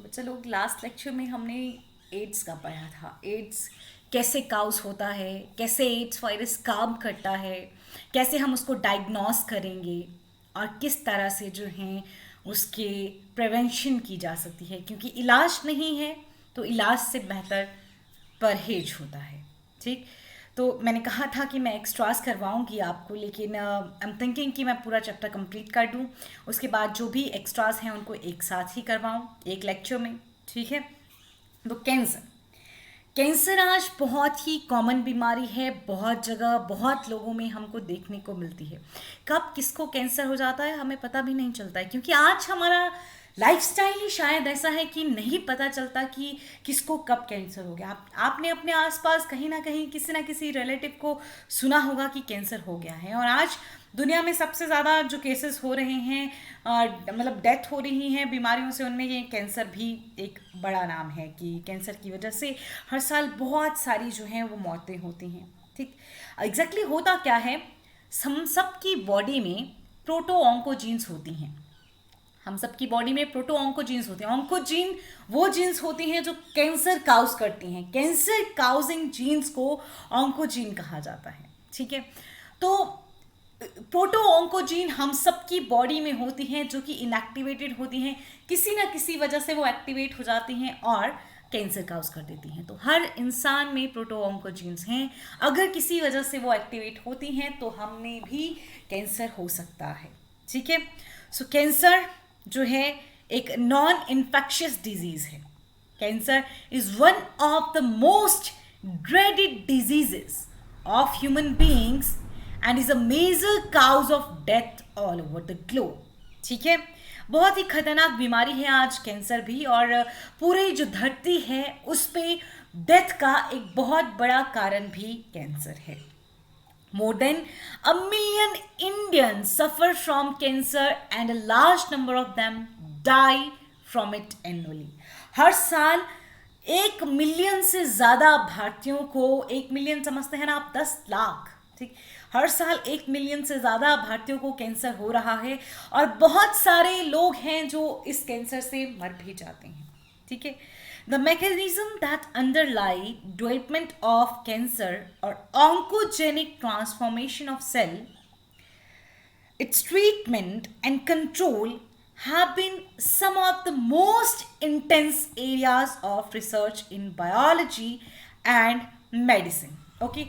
बच्चा लोग, last lecture में हमने एड्स का पढ़ा था। एड्स कैसे काउस होता है, कैसे एड्स वायरस काम करता है, कैसे हम उसको डायग्नोस करेंगे और किस तरह से जो है उसके प्रिवेंशन की जा सकती है, क्योंकि इलाज नहीं है तो इलाज से बेहतर परहेज होता है। ठीक, तो मैंने कहा था कि मैं एक्स्ट्रास करवाऊंगी आपको, लेकिन आई एम थिंकिंग कि मैं पूरा चैप्टर कंप्लीट कर दूं, उसके बाद जो भी एक्स्ट्रास हैं उनको एक साथ ही करवाऊं एक लेक्चर में। ठीक है, तो कैंसर, कैंसर आज बहुत ही कॉमन बीमारी है, बहुत जगह बहुत लोगों में हमको देखने को मिलती है। कब किसको कैंसर हो जाता है हमें पता भी नहीं चलता है, क्योंकि आज हमारा लाइफस्टाइल ही शायद ऐसा है कि नहीं पता चलता कि किसको कब कैंसर हो गया। आपने अपने आसपास कहीं ना कहीं किसी ना किसी रिलेटिव को सुना होगा कि कैंसर हो गया है। और आज दुनिया में सबसे ज़्यादा जो केसेस हो रहे हैं, मतलब डेथ हो रही हैं बीमारियों से, उनमें ये कैंसर भी एक बड़ा नाम है कि कैंसर की वजह से हर साल बहुत सारी जो हैं वो मौतें होती हैं। ठीक, एग्जैक्टली होता क्या है, हम सब की बॉडी में प्रोटो ऑन्कोजीन्स होती हैं। हम सब की बॉडी में प्रोटो ऑन्कोजीन्स होते हैं। ऑन्कोजीन वो जीन्स होती हैं जो कैंसर काउज करती हैं। कैंसर काउजिंग जीन्स को ऑन्कोजीन कहा जाता है। ठीक है, तो प्रोटो ऑन्कोजीन हम सब की बॉडी में होती हैं जो कि इनएक्टिवेटेड होती हैं, किसी ना किसी वजह से वो एक्टिवेट हो जाती हैं और कैंसर काउज कर देती हैं। तो हर इंसान में प्रोटो ऑन्कोजीन्स हैं, अगर किसी वजह से वो एक्टिवेट होती हैं तो हमें भी कैंसर हो सकता है। ठीक है, सो कैंसर जो है एक नॉन इन्फेक्शियस डिजीज है। Cancer is one of the most dreaded diseases of human beings and is a major cause of death all over the globe। ठीक है, बहुत ही खतरनाक बीमारी है आज कैंसर भी, और पूरी जो धरती है उस पे डेथ का एक बहुत बड़ा कारण भी कैंसर है। More than a million Indians suffer from cancer and a large number of them die from it annually। हर साल 1 मिलियन से ज़्यादा भारतीयों को, 1 मिलियन समझते हैं ना आप, 10 लाख। ठीक, हर साल 1 मिलियन से ज़्यादा भारतीयों को कैंसर हो रहा है और बहुत सारे लोग हैं जो इस कैंसर से मर भी जाते हैं। ठीक है, the mechanism that underlie development of cancer or oncogenic transformation of cell, its treatment and control have been some of the most intense areas of research in biology and medicine। Okay,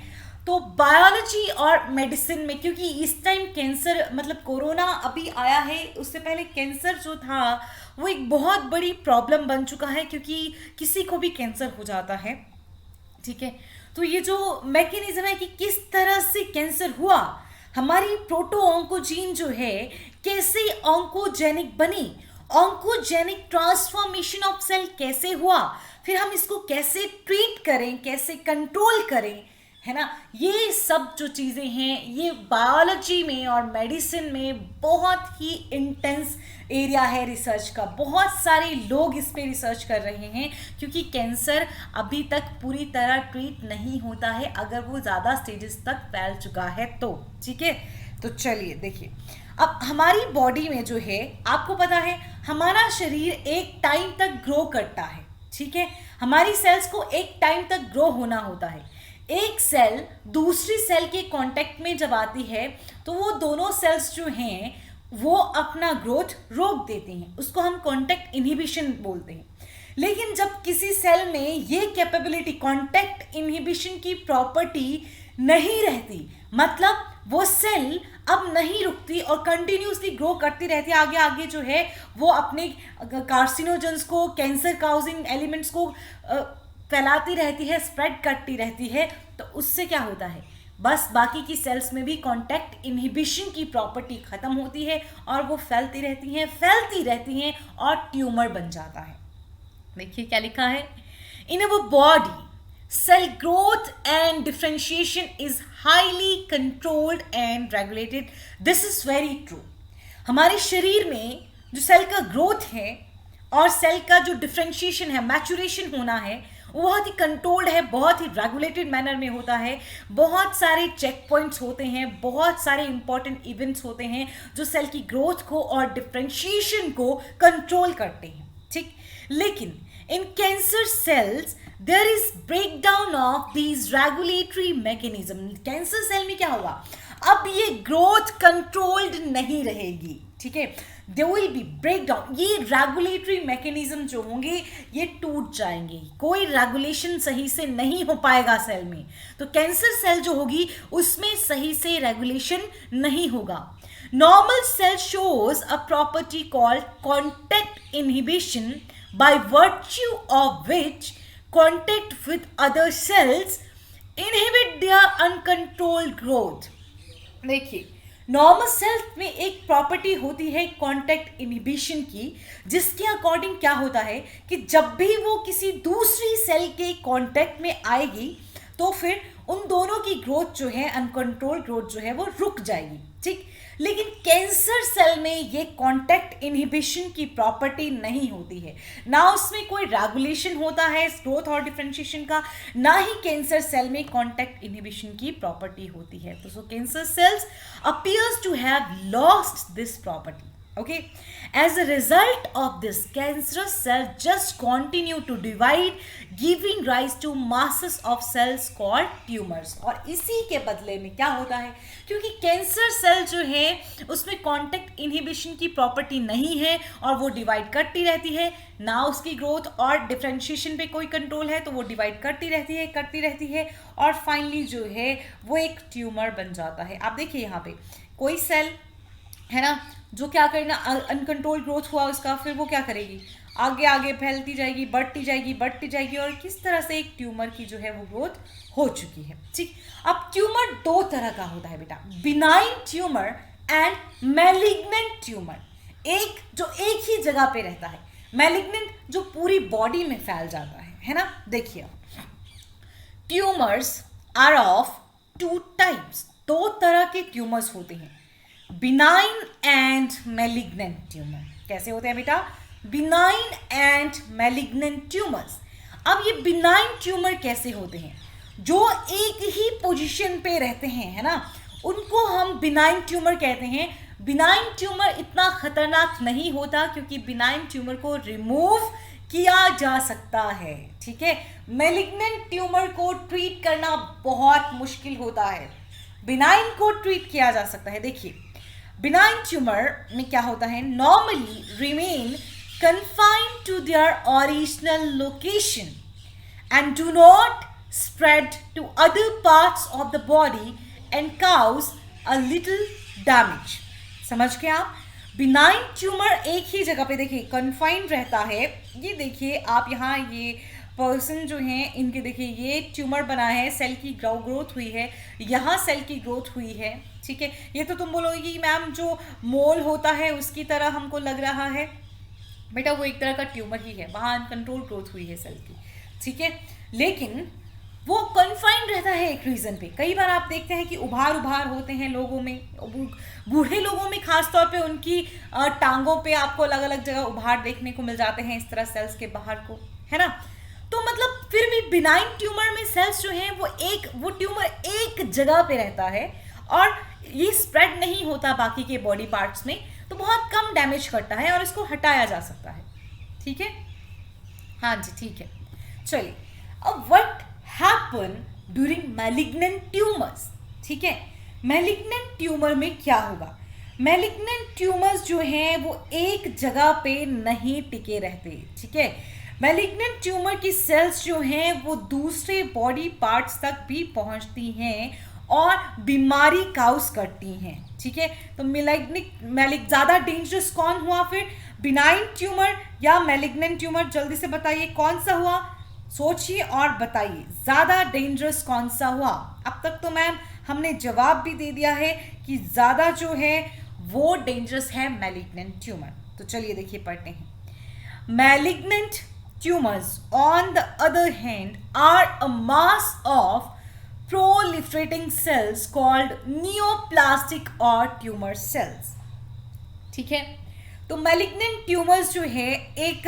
तो biology और medicine में, क्योंकि इस time cancer, मतलब corona अभी आया है, उससे पहले कैंसर जो था वो एक बहुत बड़ी प्रॉब्लम बन चुका है, क्योंकि किसी को भी कैंसर हो जाता है। ठीक है, तो ये जो मैकेनिज्म है कि किस तरह से कैंसर हुआ, हमारी प्रोटो ऑन्कोजीन जो है कैसे ऑन्कोजेनिक बनी, ऑन्कोजेनिक ट्रांसफॉर्मेशन ऑफ सेल कैसे हुआ, फिर हम इसको कैसे ट्रीट करें, कैसे कंट्रोल करें, है ना। ये सब जो चीज़ें हैं ये बायोलॉजी में और मेडिसिन में बहुत ही इंटेंस एरिया है रिसर्च का। बहुत सारे लोग इस पे रिसर्च कर रहे हैं, क्योंकि कैंसर अभी तक पूरी तरह ट्रीट नहीं होता है अगर वो ज़्यादा स्टेजेस तक फैल चुका है तो। ठीक है, तो चलिए देखिए, अब हमारी बॉडी में जो है, आपको पता है हमारा शरीर एक टाइम तक ग्रो करता है। ठीक है, हमारी सेल्स को एक टाइम तक ग्रो होना होता है। एक सेल दूसरी सेल के कांटेक्ट में जब आती है तो वो दोनों सेल्स जो हैं वो अपना ग्रोथ रोक देती हैं, उसको हम कांटेक्ट इनहिबिशन बोलते हैं। लेकिन जब किसी सेल में ये कैपेबिलिटी, कांटेक्ट इनहिबिशन की प्रॉपर्टी नहीं रहती, मतलब वो सेल अब नहीं रुकती और कंटिन्यूसली ग्रो करती रहती है, आगे आगे जो है वो अपने कार्सिनोजेंस को, कैंसर काउजिंग एलिमेंट्स को फैलाती रहती है, स्प्रेड करती रहती है, तो उससे क्या होता है, बस बाकी की सेल्स में भी कांटेक्ट इनहिबिशन की प्रॉपर्टी खत्म होती है और वो फैलती रहती हैं और ट्यूमर बन जाता है। देखिए क्या लिखा है, in our body cell growth and differentiation is highly controlled and regulated। this is very true। हमारे शरीर में जो सेल का ग्रोथ है और सेल का जो डिफ्रेंशिएशन है, मैचुरेशन होना है, वो बहुत ही कंट्रोल्ड है, बहुत ही रेगुलेटेड मैनर में होता है। बहुत सारे चेक पॉइंट्स होते हैं, बहुत सारे इंपॉर्टेंट इवेंट्स होते हैं जो सेल की ग्रोथ को और डिफ्रेंशिएशन को कंट्रोल करते हैं। ठीक। लेकिन in cancer cells there is breakdown of these regulatory mechanism. Cancer cell में क्या होगा, अब ये ग्रोथ कंट्रोल्ड नहीं रहेगी, ठीक है, they will be break down, ये रेगुलेटरी मैकेनिज्म जो होंगे ये टूट जाएंगे, कोई रेगुलेशन सही से नहीं हो पाएगा सेल में, तो कैंसर सेल जो होगी उसमें सही से रेगुलेशन नहीं होगा। Normal cell shows a property called contact inhibition by virtue of which contact with other cells inhibit their uncontrolled growth। देखिए, नॉर्मल सेल में एक प्रॉपर्टी होती है कॉन्टैक्ट इनहिबिशन की, जिसके अकॉर्डिंग क्या होता है कि जब भी वो किसी दूसरी सेल के कॉन्टैक्ट में आएगी तो फिर उन दोनों की ग्रोथ जो है, अनकंट्रोल्ड ग्रोथ जो है वो रुक जाएगी, ठीक। लेकिन कैंसर सेल में ये कॉन्टैक्ट इनहिबिशन की प्रॉपर्टी नहीं होती है, ना उसमें कोई रेगुलेशन होता है ग्रोथ और डिफरेंशिएशन का, ना ही कैंसर सेल में कॉन्टैक्ट इनहिबिशन की प्रॉपर्टी होती है। तो so cancer cells appears to have lost this property, okay। As a result of this, cancerous cells just continue to divide, giving rise to masses of cells called tumors। और इसी के बदले में क्या होता है, क्योंकि कैंसर सेल जो है उसमें कॉन्टैक्ट इनहिबिशन की प्रॉपर्टी नहीं है और वो डिवाइड करती रहती है, ना उसकी ग्रोथ और डिफरेंशिएशन पे कोई कंट्रोल है, तो वो डिवाइड करती रहती है और फाइनली जो है वो एक ट्यूमर बन जाता है। आप देखिए यहाँ पे कोई सेल है ना जो क्या करना, अनकंट्रोल ग्रोथ हुआ उसका, फिर वो क्या करेगी, आगे आगे फैलती जाएगी, बढ़ती जाएगी और किस तरह से एक ट्यूमर की जो है वो ग्रोथ हो चुकी है, ठीक। अब ट्यूमर दो तरह का होता है बेटा, benign tumour and malignant tumour. एक जो एक ही जगह पे रहता है, मैलिग्नेंट जो पूरी बॉडी में फैल जाता है ना। देखिए, tumours are of two types, दो तरह के ट्यूमर्स होते हैं, बिनाइन एंड मैलिग्नेंट ट्यूमर। कैसे होते हैं बेटा, बिनाइन एंड मैलिग्नेंट ट्यूमर्स। अब ये बिनाइन ट्यूमर कैसे होते हैं, जो एक ही पोजीशन पे रहते हैं, है ना, उनको हम बिनाइन ट्यूमर कहते हैं। बिनाइन ट्यूमर इतना खतरनाक नहीं होता क्योंकि बिनाइन ट्यूमर को रिमूव किया जा सकता है, ठीक है। मैलिग्नेंट ट्यूमर को ट्रीट करना बहुत मुश्किल होता है, बिनाइन को ट्रीट किया जा सकता है। देखिए, बिनाइन ट्यूमर में क्या होता है, normally remain confined to their original location and do not spread to other parts of the body and cause a little damage। समझ गए आप, बिनाइन ट्यूमर एक ही जगह पे देखिए कन्फाइंड रहता है। ये देखिए आप यहाँ ये पर्सन जो हैं इनके देखिए ये ट्यूमर बना है, सेल की ग्रोथ हुई है, यहाँ सेल की ग्रोथ हुई है, ठीक है। ये तो तुम बोलोगे कि मैम जो मोल होता है उसकी तरह हमको लग रहा है, बेटा वो एक तरह का ट्यूमर ही है, वहाँ अनकंट्रोल ग्रोथ हुई है सेल की, ठीक है। लेकिन वो कन्फाइंड रहता है एक रीजन पे। कई बार आप देखते हैं कि उभार होते हैं लोगों में, बूढ़े लोगों में खास तौर पे उनकी टांगों पे आपको अलग अलग जगह उभार देखने को मिल जाते हैं इस तरह सेल्स के बाहर को, है ना। तो मतलब फिर भी बिनाइन ट्यूमर में सेल्स जो हैं वो ट्यूमर एक जगह पे रहता है और ये स्प्रेड नहीं होता बाकी के बॉडी पार्ट्स में, तो बहुत कम डैमेज करता है और इसको हटाया जा सकता है, ठीक है। हाँ जी, ठीक है। चलिए, अब what happen during malignant tumours, ठीक है। मैलिग्नेंट ट्यूमर में क्या होगा, मैलिग्नेंट ट्यूमर्स जो हैं वो एक जगह पे नहीं टिके रहते, ठीक है। मैलिग्नेंट ट्यूमर की सेल्स जो हैं वो दूसरे बॉडी पार्ट्स तक भी पहुंचती हैं और बीमारी काउज करती हैं, ठीक है। तो ज़्यादा डेंजरस कौन हुआ फिर, बिनाइन ट्यूमर या मैलिग्नेंट ट्यूमर? जल्दी से बताइए कौन सा हुआ, सोचिए और बताइए ज़्यादा डेंजरस कौन सा हुआ। अब तक तो मैम हमने जवाब भी दे दिया है कि ज़्यादा जो है वो डेंजरस है मैलिग्नेंट ट्यूमर। तो चलिए देखिए पढ़ते हैं, malignant tumours on the other hand are a mass of proliferating cells called neoplastic or tumor cells, ठीक है। तो मैलिग्नेंट ट्यूमर्स जो है एक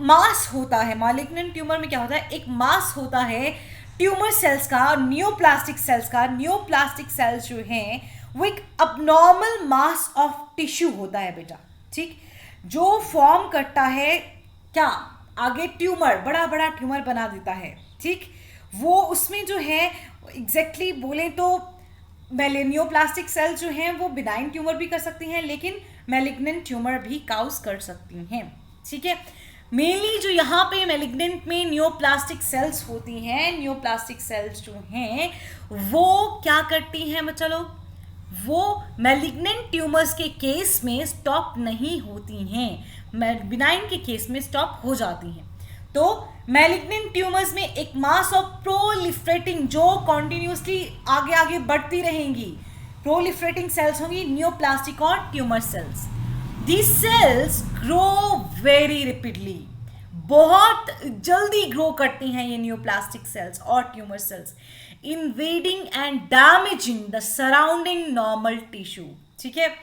मास होता है, मैलिग्नेंट ट्यूमर में क्या होता है, एक मास होता है ट्यूमर सेल्स का, नियोप्लास्टिक सेल्स का। नियोप्लास्टिक सेल्स जो हैं वो एक अबनॉर्मल मास ऑफ टिश्यू होता है बेटा, ठीक, जो फॉर्म करता है क्या, आगे ट्यूमर, बड़ा बड़ा ट्यूमर बना देता है, ठीक। वो उसमें जो है एग्जैक्टली बोले तो मेलेनियोप्लास्टिक सेल्स जो हैं वो बिनाइन ट्यूमर भी कर सकती हैं, लेकिन मेलिग्नेंट ट्यूमर भी काउज कर सकती हैं, ठीक है। मेनली जो यहाँ पे मेलिग्नेंट में न्योप्लास्टिक सेल्स होती हैं, न्योप्लास्टिक सेल्स जो हैं वो क्या करती हैं बच्चा लोग, वो मेलिग्नेंट ट्यूमर्स के केस में स्टॉप नहीं होती हैं, बिनाइन के केस में स्टॉप हो जाती हैं। तो मेलिग्नेंट ट्यूमर्स में एक मास ऑफ प्रोलिफरेटिंग जो कॉन्टिन्यूसली आगे आगे बढ़ती रहेंगी, प्रोलिफरेटिंग सेल्स होंगी, न्योप्लास्टिक और tumour cells. These cells grow very rapidly, बहुत जल्दी ग्रो करती हैं ये न्योप्लास्टिक सेल्स और tumour cells, invading and damaging the surrounding normal tissue, ठीक है।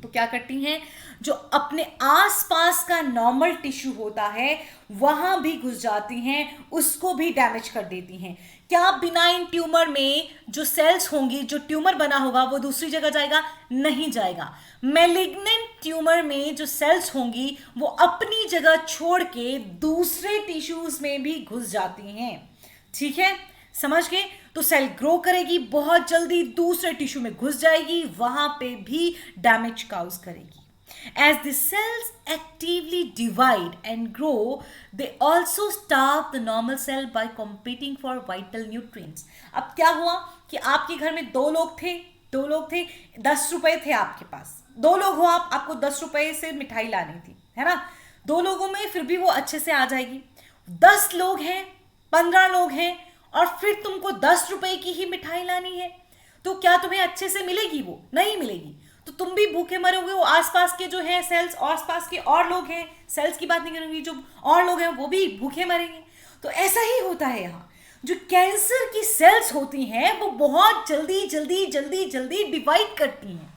तो क्या करती हैं, जो अपने आसपास का नॉर्मल टिश्यू होता है वहां भी घुस जाती हैं, उसको भी डैमेज कर देती हैं। क्या बिनाइन ट्यूमर में जो सेल्स होंगी, जो ट्यूमर बना होगा वो दूसरी जगह जाएगा? नहीं जाएगा। मेलिग्नेंट ट्यूमर में जो सेल्स होंगी वो अपनी जगह छोड़ के दूसरे टिश्यूज में भी घुस जाती हैं, ठीक है, समझ गए। तो सेल ग्रो करेगी, बहुत जल्दी दूसरे टिश्यू में घुस जाएगी, वहां पे भी डैमेज काउज करेगी। As the cells actively divide and grow, they also starve the normal cell by competing for vital nutrients. अब क्या हुआ कि आपके घर में दो लोग थे, 10 रुपए थे आपके पास, दो लोग हो आप, आपको 10 रुपए से मिठाई लानी थी, है ना। दो लोगों में फिर भी वो अच्छे से आ जाएगी। 10 लोग हैं, 15 लोग हैं, और फिर तुमको 10 रुपए की ही मिठाई लानी है, तो क्या तुम्हें अच्छे से मिलेगी? वो नहीं मिलेगी, तो तुम भी भूखे मरोगे। वो आसपास के जो है सेल्स, आसपास के और लोग हैं, सेल्स की बात नहीं करूंगी, जो और लोग हैं वो भी भूखे मरेंगे। तो ऐसा ही होता है यहाँ, जो कैंसर की सेल्स होती हैं वो बहुत जल्दी जल्दी जल्दी जल्दी डिवाइड करती हैं।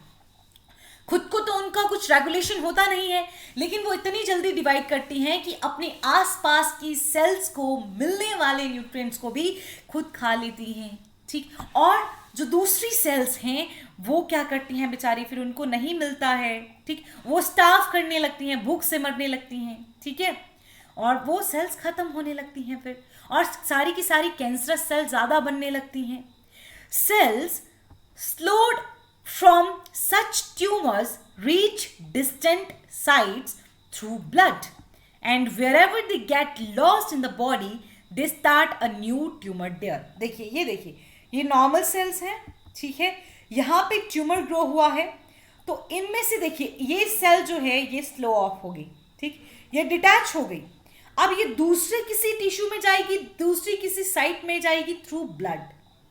खुद को तो उनका कुछ रेगुलेशन होता नहीं है, लेकिन वो इतनी जल्दी डिवाइड करती हैं कि अपने आसपास की सेल्स को मिलने वाले न्यूट्रिएंट्स को भी खुद खा लेती हैं, ठीक। और जो दूसरी सेल्स हैं वो क्या करती हैं बेचारी, फिर उनको नहीं मिलता है, ठीक, वो स्टार्व करने लगती हैं, भूख से मरने लगती हैं, ठीक है, और वो सेल्स खत्म होने लगती हैं फिर, और सारी की सारी कैंसरस सेल ज़्यादा बनने लगती हैं। Cells slowed from such tumors reach distant sites through blood, and wherever they get lost in the body they start a new tumor there. देखिए ये नॉर्मल सेल्स हैं, ठीक है, यहाँ पे ट्यूमर ग्रो हुआ है, तो इनमें से देखिए ये सेल जो है ये स्लो ऑफ हो गई, ठीक, ये डिटैच हो गई। अब ये दूसरे किसी टिश्यू में जाएगी, दूसरी किसी साइट में जाएगी थ्रू ब्लड।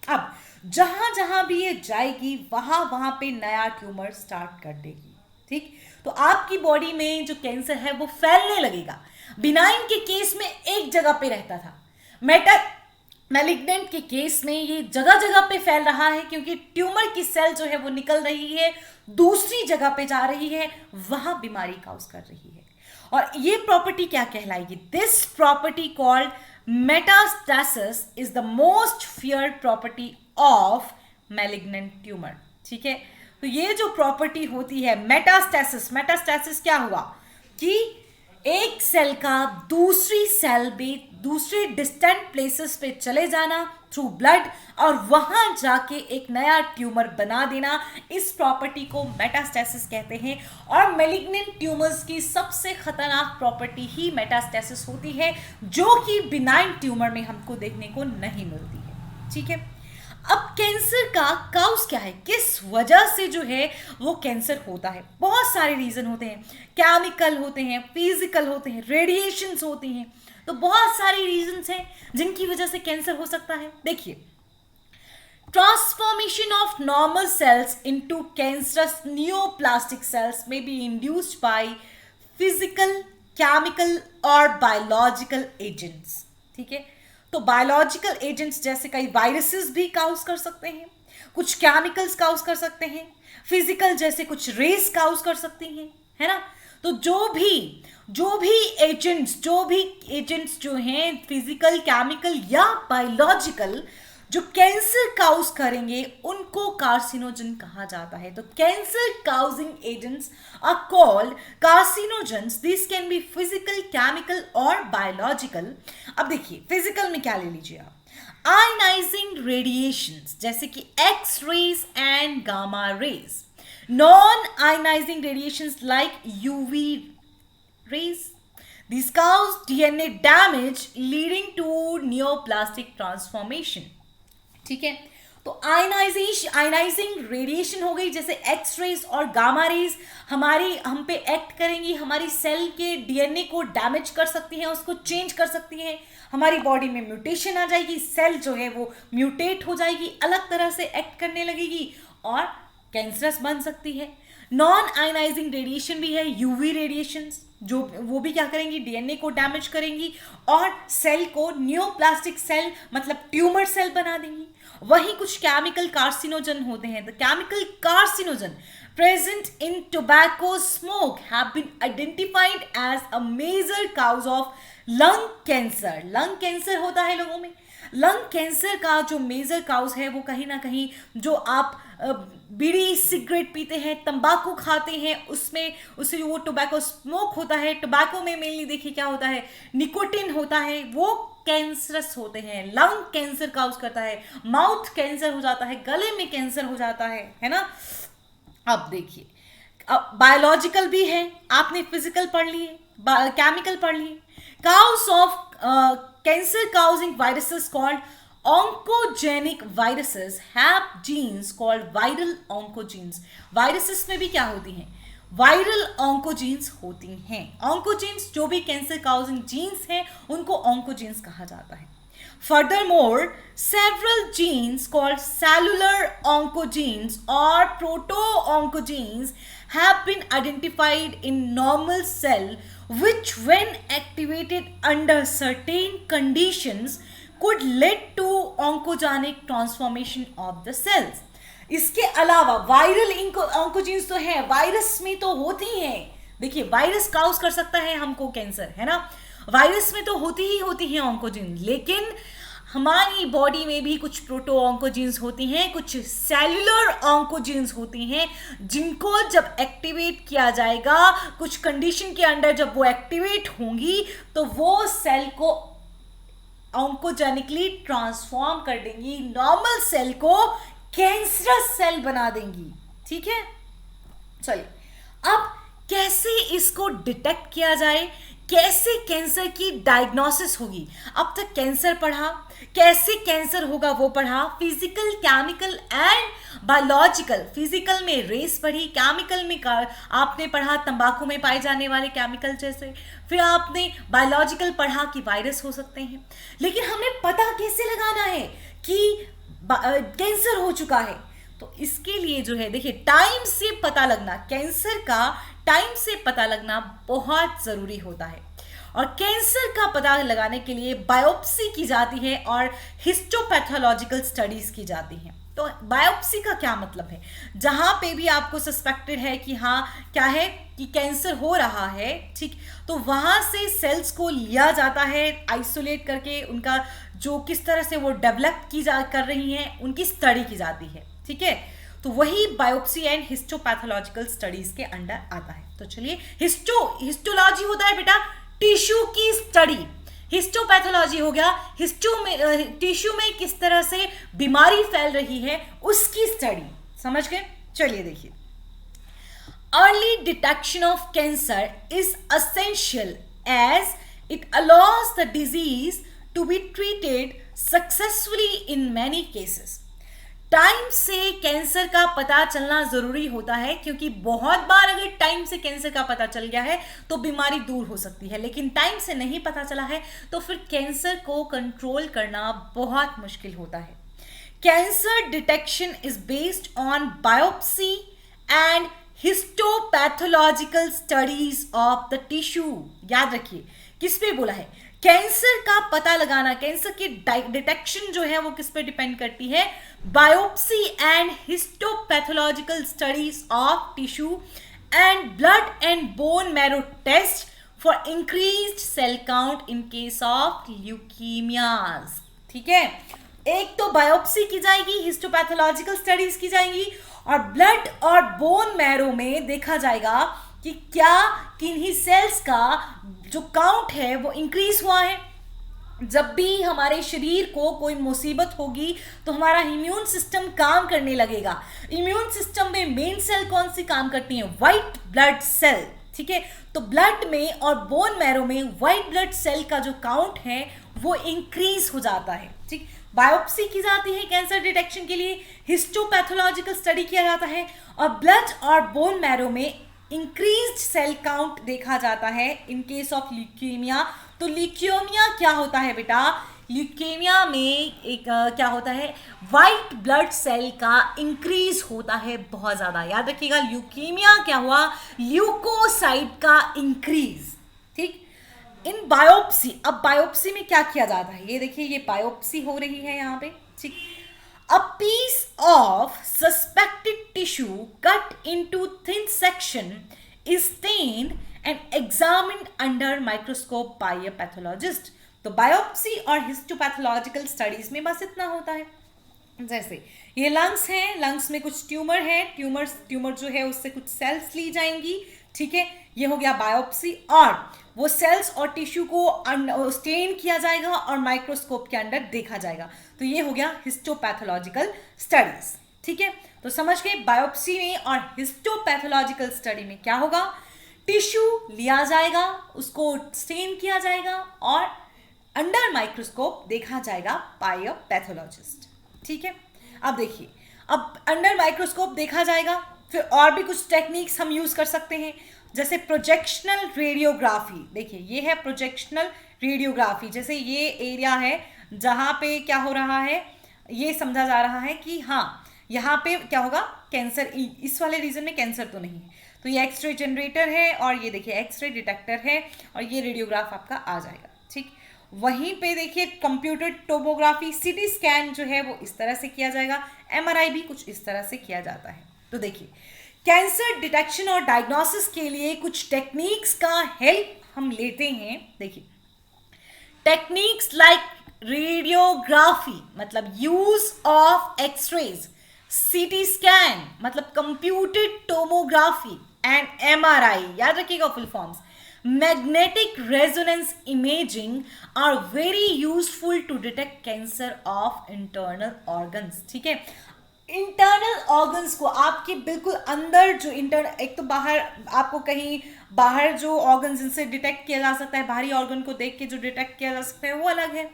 अब जहां जहां भी ये जाएगी वहां वहां पे नया ट्यूमर स्टार्ट कर देगी, ठीक। तो आपकी बॉडी में जो कैंसर है वो फैलने लगेगा। बिनाइन के केस में एक जगह पे रहता था, मैलिग्नेंट के केस में ये जगह जगह पे फैल रहा है, क्योंकि ट्यूमर की सेल जो है वो निकल रही है, दूसरी जगह पे जा रही है, वहां बीमारी काउज कर रही है। और ये प्रॉपर्टी क्या कहलाएगी? This property called metastasis is the most feared property of malignant tumour, ठीक है। तो ये जो प्रॉपर्टी होती है मेटास्टेसिस क्या हुआ कि एक सेल का दूसरी सेल में दूसरे डिस्टेंट प्लेसेस पे चले जाना थ्रू ब्लड, और वहां जाके एक नया ट्यूमर बना देना, इस प्रॉपर्टी को मेटास्टेसिस कहते हैं। और मैलिग्नेंट ट्यूमर्स की सबसे खतरनाक प्रॉपर्टी ही मेटास्टेसिस होती है, जो कि बिनाइन ट्यूमर में हमको देखने को नहीं मिलती है, ठीक है। अब कैंसर का काउज क्या है, किस वजह से जो है वो कैंसर होता है? बहुत सारे रीजन होते हैं, केमिकल होते हैं, फिजिकल होते हैं, रेडिएशंस होती हैं, तो बहुत सारे रीजंस हैं जिनकी वजह से कैंसर हो सकता है। देखिए, transformation of normal cells into cancerous neoplastic cells में be induced by physical, chemical और बायोलॉजिकल एजेंट्स, ठीक है। तो बायोलॉजिकल एजेंट्स जैसे कई वायरसेस भी काउज कर सकते हैं, कुछ केमिकल्स काउज कर सकते हैं, फिजिकल जैसे कुछ रेस काउज कर सकती हैं, है ना। तो जो भी एजेंट्स जो हैं फिजिकल, केमिकल या बायोलॉजिकल, जो कैंसर काउज करेंगे उनको कार्सिनोजन कहा जाता है। तो cancer causing agents are called carcinogens. This can be physical, chemical और बायोलॉजिकल। अब देखिए फिजिकल में क्या ले लीजिए आप, आयनाइजिंग रेडिएशंस जैसे कि X rays and gamma rays, non ionising radiations like UV rays. These cause DNA damage leading to neoplastic transformation. ठीक है, तो आयनाइजिंग रेडिएशन हो गई, जैसे एक्स रेज और गामा रेज हम पे एक्ट करेंगी, हमारी सेल के डीएनए को डैमेज कर सकती हैं, उसको चेंज कर सकती हैं, हमारी बॉडी में म्यूटेशन आ जाएगी, सेल जो है वो म्यूटेट हो जाएगी, अलग तरह से एक्ट करने लगेगी और कैंसरस बन सकती है। नॉन आयनाइजिंग रेडिएशन भी है, यूवी रेडिएशंस, जो वो भी क्या करेंगी, डीएनए को डैमेज करेंगी और सेल को न्यूप्लास्टिक सेल मतलब ट्यूमर सेल बना देंगी। वहीं कुछ केमिकल कार्सिनोजन होते हैं। The chemical carcinogen present in tobacco smoke have been identified as a major cause of lung cancer. Lung cancer होता है लोगों में। लंग कैंसर का जो मेजर काउज है वो कहीं ना कहीं जो आप बीड़ी सिगरेट पीते हैं, तंबाकू खाते हैं, उससे वो टोबैको स्मोक होता है, टोबैको में मेनली देखिए क्या होता है, निकोटिन होता है, वो कैंसरस होते हैं। लंग कैंसर काउज करता है, माउथ कैंसर हो जाता है, गले में कैंसर हो जाता है ना। अब देखिए, अब बायोलॉजिकल भी है, आपने फिजिकल पढ़ लिए, केमिकल पढ़ लिए। Cause of cancer causing viruses called oncogenic viruses have genes called viral oncogenes. Viruses में भी क्या होती हैं, वायरल ऑन्कोजीन्स होती हैं। ऑन्कोजीन्स जो भी कैंसर काउजिंग जीन्स हैं उनको ऑन्कोजीन्स कहा जाता है। Furthermore, several genes called cellular oncogenes or proto-oncogenes have been identified in normal cell, which when activated under certain conditions could lead to oncogenic transformation of the cells. इसके अलावा viral oncogenes तो है, virus में तो होती हैं। देखिए virus cause कर सकता है हमको कैंसर, है ना, वायरस में तो होती ही ऑन्कोजीन, लेकिन हमारी बॉडी में भी कुछ प्रोटो ऑन्कोजीन्स होती हैं, कुछ सेल्युलर ऑन्कोजीन्स होती हैं, जिनको जब एक्टिवेट किया जाएगा, कुछ कंडीशन के अंडर जब वो एक्टिवेट होंगी तो वो सेल को ऑन्कोजेनिकली ट्रांसफॉर्म कर देंगी, नॉर्मल सेल को कैंसरस सेल बना देंगी। ठीक है, चलिए अब कैसे इसको डिटेक्ट किया जाए, कैसे कैंसर की डायग्नोसिस होगी। अब तक कैंसर पढ़ा, कैसे कैंसर होगा वो पढ़ा, physical, chemical and biological. Physical में रेस पढ़ी, केमिकल में आपने पढ़ा तंबाकू में पाए जाने वाले केमिकल जैसे, फिर आपने बायोलॉजिकल पढ़ा कि वायरस हो सकते हैं। लेकिन हमें पता कैसे लगाना है कि कैंसर हो चुका है, तो इसके लिए जो है देखिए टाइम से पता लगना, कैंसर का टाइम से पता लगना बहुत जरूरी होता है। और कैंसर का पता लगाने के लिए बायोप्सी की जाती है और हिस्टोपैथोलॉजिकल स्टडीज की जाती हैं। तो बायोप्सी का क्या मतलब है, जहां पे भी आपको सस्पेक्टेड है कि हाँ क्या है कि कैंसर हो रहा है, ठीक, तो वहां से सेल्स को लिया जाता है आइसोलेट करके, उनका जो किस तरह से वो डेवलप कर रही हैं उनकी स्टडी की जाती है। ठीक है, तो वही बायोप्सी एंड हिस्टोपैथोलॉजिकल स्टडीज के अंडर आता है। तो चलिए, हिस्टोलॉजी होता है बेटा टिश्यू की स्टडी, हिस्टोपैथोलॉजी हो गया टिश्यू में किस तरह से बीमारी फैल रही है उसकी स्टडी। समझ गए? चलिए देखिए, early detection of cancer is essential as it allows the disease to be treated successfully in many cases. Time से कैंसर का पता चलना जरूरी होता है, क्योंकि बहुत बार अगर टाइम से कैंसर का पता चल गया है तो बीमारी दूर हो सकती है, लेकिन टाइम से नहीं पता चला है तो फिर कैंसर को कंट्रोल करना बहुत मुश्किल होता है। Cancer detection is based on biopsy and histopathological studies of the tissue. याद रखिए किस पे बोला है, कैंसर का पता लगाना, कैंसर की डिटेक्शन जो है वो किस पे डिपेंड करती है, biopsy and histopathological studies of tissue and blood and bone marrow test for increased cell count in case of leukaemias. ठीक है, एक तो बायोप्सी की जाएगी, हिस्टोपैथोलॉजिकल स्टडीज की जाएंगी, और ब्लड और बोन मैरो में देखा जाएगा कि क्या किन्हीं सेल्स का जो काउंट है वो इंक्रीज हुआ है। जब भी हमारे शरीर को कोई मुसीबत होगी तो हमारा इम्यून सिस्टम काम करने लगेगा। इम्यून सिस्टम में मेन सेल कौन सी काम करती है? White blood cell. ठीक है, तो ब्लड में और बोन मैरो में व्हाइट ब्लड सेल का जो काउंट है वो इंक्रीज हो जाता है। ठीक, बायोप्सी की जाती है कैंसर डिटेक्शन के लिए, हिस्टोपैथोलॉजिकल स्टडी किया जाता है, और ब्लड और बोन मैरो में इंक्रीज्ड सेल काउंट देखा जाता है इन केस ऑफ ल्यूकेमिया। तो ल्यूकेमिया क्या होता है बेटा? ल्यूकेमिया में एक क्या होता है, वाइट ब्लड सेल का इंक्रीज होता है बहुत ज्यादा। याद रखिएगा, ल्यूकेमिया क्या हुआ? ल्यूकोसाइट का इंक्रीज। ठीक, इन बायोप्सी, अब बायोप्सी में क्या किया जाता है, ये देखिए, ये बायोप्सी हो रही है यहाँ पे। ठीक, a piece of suspected tissue cut into thin section is stained and examined under microscope by a pathologist। तो बायोप्सी और हिस्टोपैथोलॉजिकल स्टडीज में बस इतना होता है। जैसे ये लंग्स हैं, लंग्स में कुछ ट्यूमर है, ट्यूमर जो है उससे कुछ सेल्स ली जाएंगी। ठीक है, ये हो गया बायोप्सी, और वो सेल्स और टिश्यू को स्टेन किया जाएगा और माइक्रोस्कोप के अंदर देखा जाएगा। तो ये हो गया हिस्टोपैथोलॉजिकल स्टडीज। ठीक है, तो समझ गए बायोप्सी में और हिस्टोपैथोलॉजिकल स्टडी में क्या होगा? टिश्यू लिया जाएगा, उसको स्टेन किया जाएगा और अंडर माइक्रोस्कोप देखा जाएगा बाय अ पैथोलॉजिस्ट। ठीक है, अब देखिए, अब अंडर माइक्रोस्कोप देखा जाएगा, फिर और भी कुछ टेक्निक्स हम यूज कर सकते हैं, जैसे प्रोजेक्शनल रेडियोग्राफी। देखिए, ये है प्रोजेक्शनल रेडियोग्राफी। जैसे ये एरिया है जहाँ पे क्या हो रहा है, ये समझा जा रहा है कि हाँ यहाँ पे क्या होगा, कैंसर, इस वाले रीजन में कैंसर तो नहीं है। तो ये एक्सरे जनरेटर है और ये देखिए एक्सरे डिटेक्टर है और ये रेडियोग्राफ आपका आ जाएगा। ठीक, वहीं पे देखिए कंप्यूटर टोमोग्राफी, सीटी स्कैन जो है वो इस तरह से किया जाएगा, एमआरआई भी कुछ इस तरह से किया जाता है। तो देखिए, कैंसर डिटेक्शन और डायग्नोसिस के लिए कुछ टेक्निक्स का हेल्प हम लेते हैं। देखिए, टेक्निक्स लाइक रेडियोग्राफी मतलब use of X rays, CT scan मतलब कंप्यूटेड टोमोग्राफी एंड एमआरआई, याद रखिएगा full forms, magnetic resonance imaging are very useful to detect cancer of internal organs. ठीक है, इंटरनल ऑर्गन्स को, आपके बिल्कुल अंदर जो एक तो बाहर आपको कहीं बाहर जो ऑर्गन जिनसे डिटेक्ट किया जा सकता है, बाहरी ऑर्गन को देख के जो डिटेक्ट किया जा सकता है वो अलग है।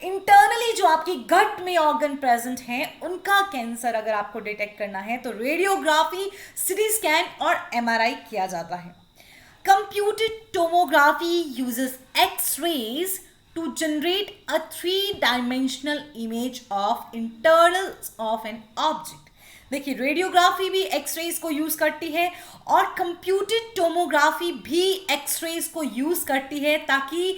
इंटरनली जो आपकी गट में ऑर्गन प्रेजेंट हैं उनका कैंसर अगर आपको डिटेक्ट करना है तो रेडियोग्राफी, सीटी स्कैन और एमआरआई किया जाता है। Computed tomography uses X-rays to generate a three-dimensional image of internals of an object। देखिए, रेडियोग्राफी भी एक्सरेज को यूज करती है और कंप्यूटेड टोमोग्राफी भी एक्सरेज को यूज करती है ताकि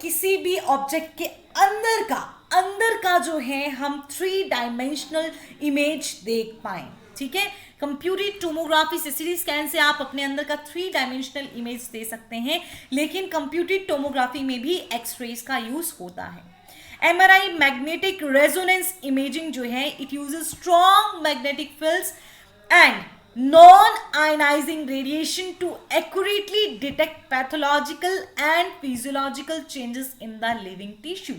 किसी भी ऑब्जेक्ट के अंदर का जो है हम थ्री डायमेंशनल इमेज देख पाएं। ठीक है, कंप्यूटेड टोमोग्राफी से, सीटी स्कैन से आप अपने अंदर का थ्री डायमेंशनल इमेज दे सकते हैं, लेकिन कंप्यूटेड टोमोग्राफी में भी एक्सरेज का यूज होता है। एमआरआई मैग्नेटिक रेजोनेंस इमेजिंग जो है, it uses strong magnetic fields and non ionising radiation to accurately detect pathological and physiological changes in the living tissue.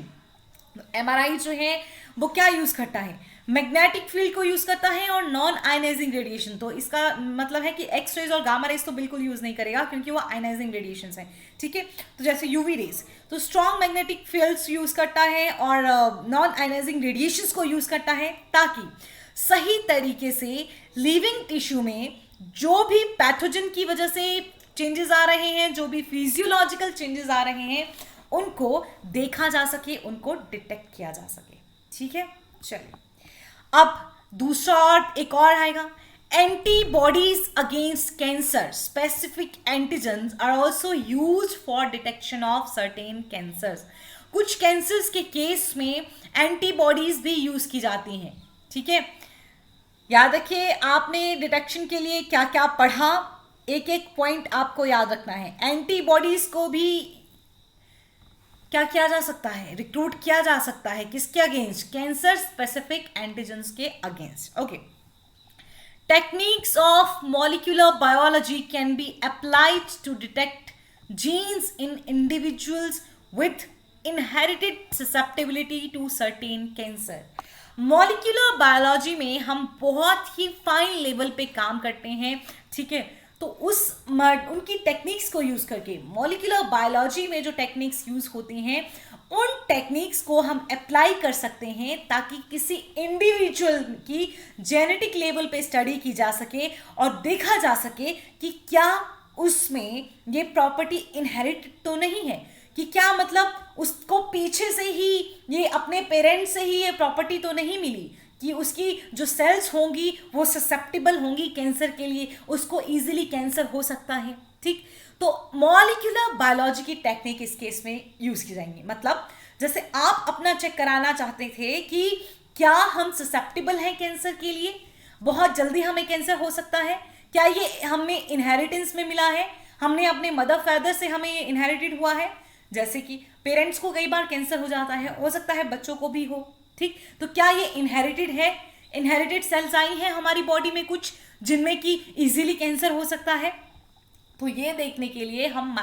MRI जो है वो क्या यूज करता है? मैग्नेटिक फील्ड को यूज करता है और नॉन आयनाइजिंग रेडिएशन। तो इसका मतलब है कि एक्स रेज और गामा रेज तो बिल्कुल यूज नहीं करेगा क्योंकि वो आयनाइजिंग रेडिएशन है। ठीक है, तो जैसे यूवी रेज, तो स्ट्रॉन्ग मैग्नेटिक फील्ड्स यूज करता है और नॉन आयनाइजिंग रेडिएशंस को यूज करता है ताकि सही तरीके से लिविंग टिश्यू में जो भी पैथोजन की वजह से चेंजेस आ रहे हैं, जो भी फिजियोलॉजिकल चेंजेस आ रहे हैं, उनको देखा जा सके, उनको डिटेक्ट किया जा सके। ठीक है, चलिए अब दूसरा और एक और आएगा, antibodies against cancer specific antigens are also use for detection of certain cancers. कुछ कैंसर्स के केस में एंटीबॉडीज भी यूज की जाती हैं। ठीक है, याद रखिए आपने डिटेक्शन के लिए क्या क्या पढ़ा, एक एक पॉइंट आपको याद रखना है। एंटीबॉडीज को भी क्या किया जा सकता है, रिक्रूट किया जा सकता है किसके अगेंस्ट, कैंसर स्पेसिफिक एंटीजेंस के against. Okay, techniques of molecular biology can be applied to detect genes in individuals with inherited susceptibility to certain cancer। Molecular biology में हम बहुत ही फाइन लेवल पे काम करते हैं, ठीक है। तो उनकी टेक्निक्स को यूज करके, मॉलिक्यूलर बायोलॉजी में जो टेक्निक्स यूज होती हैं उन टेक्निक्स को हम अप्लाई कर सकते हैं ताकि किसी इंडिविजुअल की जेनेटिक लेवल पे स्टडी की जा सके और देखा जा सके कि क्या उसमें ये प्रॉपर्टी इनहेरिट तो नहीं है, कि क्या मतलब उसको पीछे से ही ये अपने पेरेंट्स से ही ये प्रॉपर्टी तो नहीं मिली, कि उसकी जो सेल्स होंगी वो ससेप्टेबल होंगी कैंसर के लिए, उसको इजीली कैंसर हो सकता है, ठीक। तो मॉलिक्यूलर बायोलॉजी की टेक्निक इस केस में यूज की जाएंगी। मतलब जैसे आप अपना चेक कराना चाहते थे कि क्या हम ससेप्टेबल हैं कैंसर के लिए, बहुत जल्दी हमें कैंसर हो सकता है, क्या ये हमें इनहेरिटेंस में मिला है, हमने अपने मदर फादर से हमें ये इनहेरिटेड हुआ है, जैसे कि पेरेंट्स को कई बार कैंसर हो जाता है, हो सकता है बच्चों को भी हो, ठीक। तो क्या ये इनहेरिटेड है, इनहेरिटेड सेल्स आई हैं हमारी बॉडी में कुछ जिनमें कि इजीली कैंसर हो सकता है। तो ये देखने के लिए हम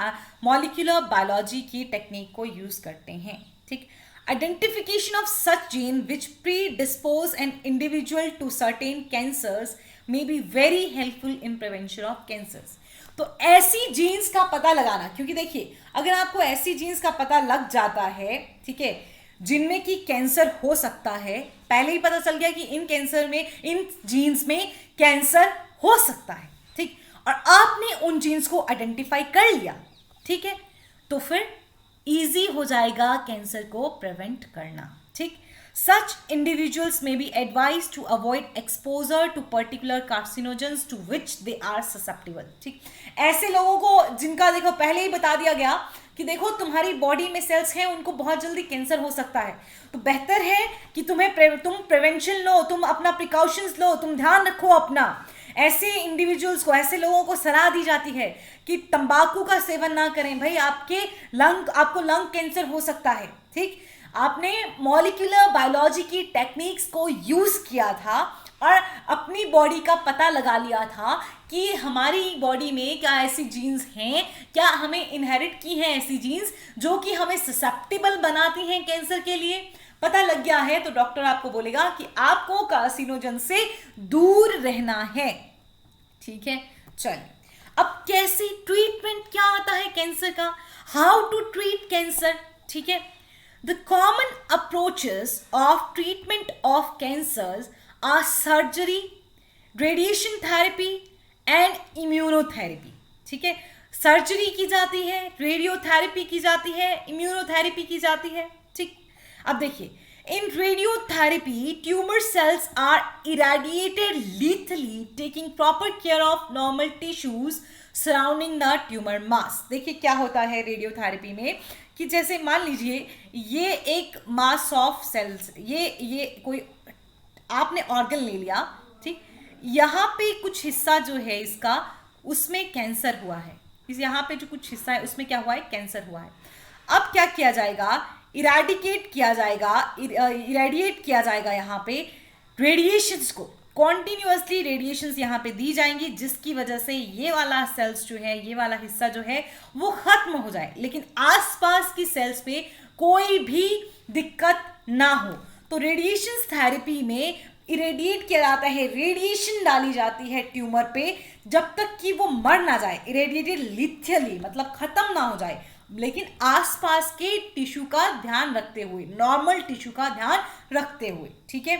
मॉलिक्यूलर बायोलॉजी की टेक्निक को यूज करते हैं, ठीक। Identification of such gene which predispose an individual to certain cancers may be very helpful in prevention of cancers. तो ऐसी जीन्स का पता लगाना, क्योंकि देखिए अगर आपको ऐसी जीन्स का पता लग जाता है, ठीक है, जिनमें कि कैंसर हो सकता है, पहले ही पता चल गया कि इन कैंसर में, इन जीन्स में कैंसर हो सकता है, ठीक, और आपने उन जीन्स को आइडेंटिफाई कर लिया, ठीक है, तो फिर इजी हो जाएगा कैंसर को प्रिवेंट करना, ठीक। सच इंडिविजुअल्स में be advise to avoid exposure to particular carcinogens to which they are susceptible, ठीक। ऐसे लोगों को जिनका देखो पहले ही बता दिया गया कि देखो तुम्हारी बॉडी में सेल्स हैं, उनको बहुत जल्दी कैंसर हो सकता है, तो बेहतर है कि तुम प्रिवेंशन लो, तुम अपना प्रिकॉशंस लो, तुम ध्यान रखो अपना। ऐसे इंडिविजुअल्स को, ऐसे लोगों को सलाह दी जाती है कि तंबाकू का सेवन ना करें भाई, आपको लंग कैंसर हो सकता है, ठीक। आपने मॉलिक्यूलर बायोलॉजी की टेक्निक्स को यूज किया था और अपनी बॉडी का पता लगा लिया था कि हमारी बॉडी में क्या ऐसी जीन्स हैं, क्या हमें इनहेरिट की हैं ऐसी जीन्स जो कि हमें ससेप्टेबल बनाती हैं कैंसर के लिए। पता लग गया है तो डॉक्टर आपको बोलेगा कि आपको कार्सिनोजन से दूर रहना है, ठीक है। चलिए, अब कैसी ट्रीटमेंट, क्या आता है कैंसर का, हाउ टू ट्रीट कैंसर, ठीक है। The common approaches of treatment of cancers are surgery, radiation therapy and immunotherapy, ठीक है। सर्जरी की जाती है, रेडियोथेरेपी की जाती है, इम्यूनोथेरेपी की जाती है, ठीक। अब देखिए, in radiotherapy tumour cells are irradiated lethally taking proper care of normal tissues surrounding the tumour mass. देखिए क्या होता है रेडियोथेरेपी में कि जैसे मान लीजिए ये एक मास ऑफ सेल्स, ये कोई आपने ऑर्गन ले लिया, ठीक, यहाँ पे कुछ हिस्सा जो है इसका, उसमें कैंसर हुआ है, इस यहाँ पे जो कुछ हिस्सा है उसमें क्या हुआ है, कैंसर हुआ है। अब क्या किया जाएगा, इरेडिएट किया जाएगा यहाँ पे रेडिएशंस को, कॉन्टिन्यूअसली रेडिएशंस यहाँ पे दी जाएंगी, जिसकी वजह से ये वाला सेल्स जो है, ये वाला हिस्सा जो है वो खत्म हो जाए, लेकिन आसपास की सेल्स पे कोई भी दिक्कत ना हो। तो रेडिएशन थेरेपी में इरेडिएट किया जाता है, रेडिएशन डाली जाती है ट्यूमर पे जब तक कि वो मर ना जाए, इरेडिएटेड लिथियली मतलब खत्म ना हो जाए, लेकिन आसपास के टिश्यू का ध्यान रखते हुए, नॉर्मल टिश्यू का ध्यान रखते हुए, ठीक है।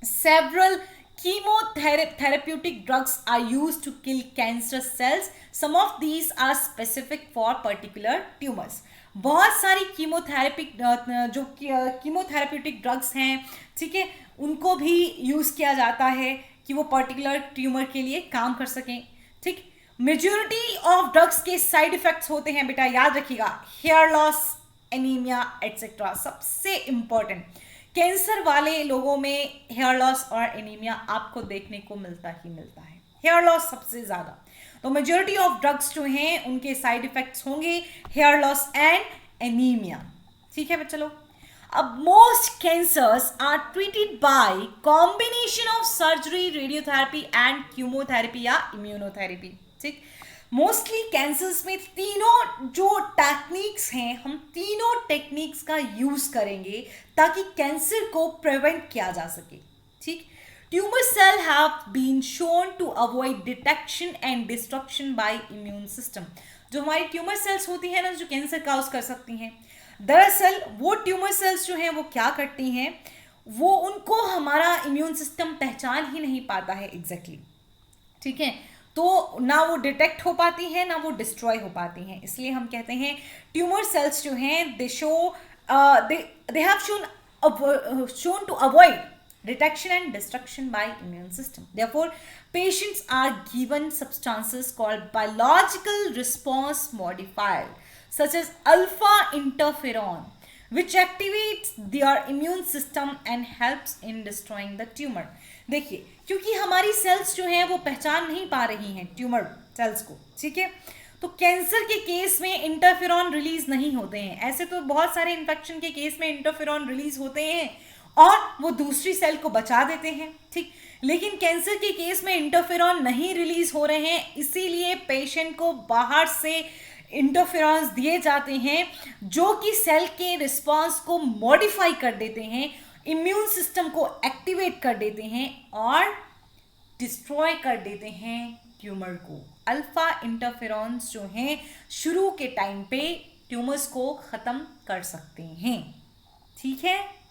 Several chemotherapeutic drugs are used to kill cancer cells. Some of these are specific for particular tumors. बहुत सारी कीमोथेरेप्यूटिक ड्रग्स हैं, ठीक है, उनको भी यूज किया जाता है कि वो पर्टिकुलर ट्यूमर के लिए काम कर सकें, ठीक। मेजॉरिटी ऑफ ड्रग्स के साइड इफेक्ट्स होते हैं बेटा, याद रखिएगा, हेयर लॉस, एनीमिया एटसेट्रा। सबसे इंपॉर्टेंट, कैंसर वाले लोगों में हेयर लॉस और एनीमिया आपको देखने को मिलता ही मिलता है, हेयर लॉस सबसे ज्यादा। तो मेजॉरिटी ऑफ ड्रग्स जो हैं उनके साइड इफेक्ट्स होंगे हेयर लॉस एंड एनीमिया, ठीक है बच्चा लोग। अब most cancers are treated by combination of surgery, radiotherapy and chemotherapy या इम्यूनोथेरेपी। ठीक, मोस्टली कैंसर्स में तीनों जो टेक्निक्स हैं, हम तीनों टेक्निक्स का यूज करेंगे ताकि कैंसर को प्रिवेंट किया जा सके। ठीक, tumour cell have been shown to avoid detection and destruction by immune system. जो हमारी ट्यूमर सेल्स होती है ना, जो कैंसर काउज कर सकती हैं, दरअसल वो ट्यूमर सेल्स जो हैं वो क्या करती हैं, वो उनको हमारा इम्यून सिस्टम पहचान ही नहीं पाता है एग्जैक्टली। ठीक है, तो ना वो डिटेक्ट हो पाती है ना वो डिस्ट्रॉय हो पाती हैं। इसलिए हम कहते हैं ट्यूमर सेल्स जो हैं दे show they have shown to avoid detection and destruction by immune system. Therefore, patients are given substances called biological response modifier such as alpha interferon, which activates their immune system and helps in destroying the tumor. देखिए, क्योंकि हमारी sales जो हैं वो पहचान नहीं पा रही हैं ट्यूमर सेल्स को, ठीक है, तो कैंसर के केस में इंटरफेरॉन रिलीज नहीं होते हैं। ऐसे तो बहुत सारे इन्फेक्शन के केस में इंटरफेरॉन रिलीज होते हैं और वो दूसरी सेल को बचा देते हैं। ठीक, लेकिन कैंसर के केस में इंटरफेरॉन नहीं रिलीज हो रहे हैं, इसीलिए पेशेंट को बाहर से इंटरफेरॉन्स दिए जाते हैं जो कि सेल के रिस्पॉन्स को मॉडिफाई कर देते हैं, इम्यून सिस्टम को एक्टिवेट कर देते हैं और डिस्ट्रॉय कर देते हैं ट्यूमर को। अल्फा इंटरफेरॉन्स जो हैं शुरू के टाइम पे ट्यूमर्स को ख़त्म कर सकते हैं। ठीक है।